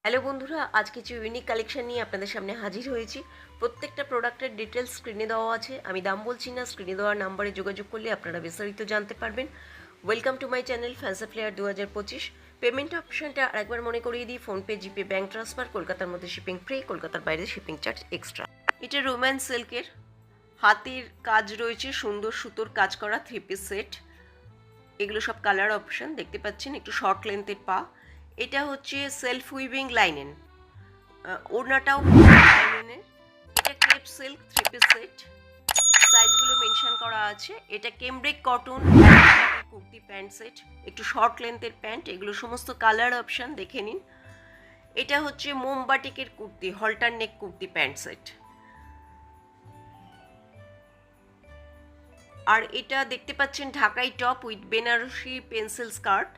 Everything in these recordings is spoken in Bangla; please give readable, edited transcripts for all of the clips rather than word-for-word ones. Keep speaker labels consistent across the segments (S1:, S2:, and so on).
S1: হ্যালো বন্ধুরা, আজ কিছু ইউনিক কালেকশন নিয়ে আপনাদের সামনে হাজির হয়েছি। প্রত্যেকটা প্রোডাক্টের ডিটেলস স্ক্রিনে দেওয়া আছে। আমি দাম বলছি না, স্ক্রিনে দেওয়ার নাম্বারে যোগাযোগ করলে আপনারা বিস্তারিত জানতে পারবেন। Welcome to my channel fancy flair 2025। Payment অপশনটা আরেকবার মনে করিয়ে দিই, ফোনপে, জিপে, ব্যাঙ্ক ট্রান্সফার। কলকাতার মধ্যে শিপিং ফ্রি, কলকাতার বাইরে শিপিং চার্জ এক্সট্রা। এটা রোম্যান্স সিল্কের হাতের কাজ রয়েছে, সুন্দর সুতোর কাজ করা 3 পিস সেট। এগুলো সব কালার অপশন দেখতে পাচ্ছেন, একটু শর্ট লেন্থের পা। এটা হচ্ছে সেলফ উইভিং লাইনেন, ওড়নাটাও লাইনেনের। এটা ক্রেপ সিল্ক 3 পিস সেট, সাইজগুলো মেনশন করা আছে। এটা cambric cotton kurti pant set, একটু শর্ট লেন্থের প্যান্ট। এগুলো সমস্ত কালার অপশন দেখে নিন। এটা হচ্ছে মোমবাটিকের kurti, halter neck kurti pant set. আর এটা দেখতে পাচ্ছেন Dhakai top with Banarasi pencil skirt.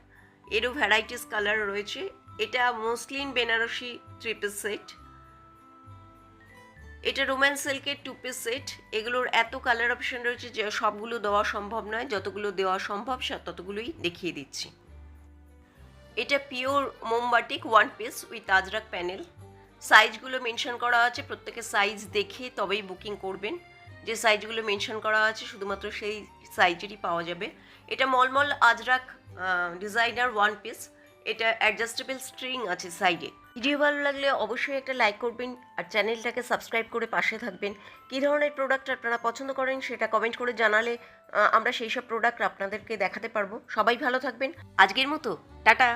S1: এরও ভ্যারাইটিস কালার রয়েছে। এটা মসলিন বেনারসি 3 পিস সেট। এটা রোম্যান্স সিল্কের 2 পিস সেট। এগুলোর এত কালার অপশন রয়েছে যে সবগুলো দেওয়া সম্ভব নয়, যতগুলো দেওয়া সম্ভব ততগুলোই দেখিয়ে দিচ্ছি। এটা পিওর মোমবাটিক 1 পিস উইথ আজরাক প্যানেল। সাইজগুলো মেনশন করা আছে, প্রত্যেকের সাইজ দেখে তবেই বুকিং করবেন। যে সাইজগুলো মেনশন করা আছে শুধুমাত্র সেই সাইজেরই পাওয়া যাবে। এটা মলমল আজরাক ডিজাইনার 1 পিস। এটা অ্যাডজাস্টেবল স্ট্রিং আছে সাইডে। ভিডিও ভালো লাগলে অবশ্যই একটা লাইক করবেন আর চ্যানেলটাকে সাবস্ক্রাইব করে পাশে থাকবেন। কী ধরনের প্রোডাক্ট আপনারা পছন্দ করেন সেটা কমেন্ট করে জানালে আমরা সেই সব প্রোডাক্ট আপনাদেরকে দেখাতে পারবো। সবাই ভালো থাকবেন। আজকের মতো টাটা।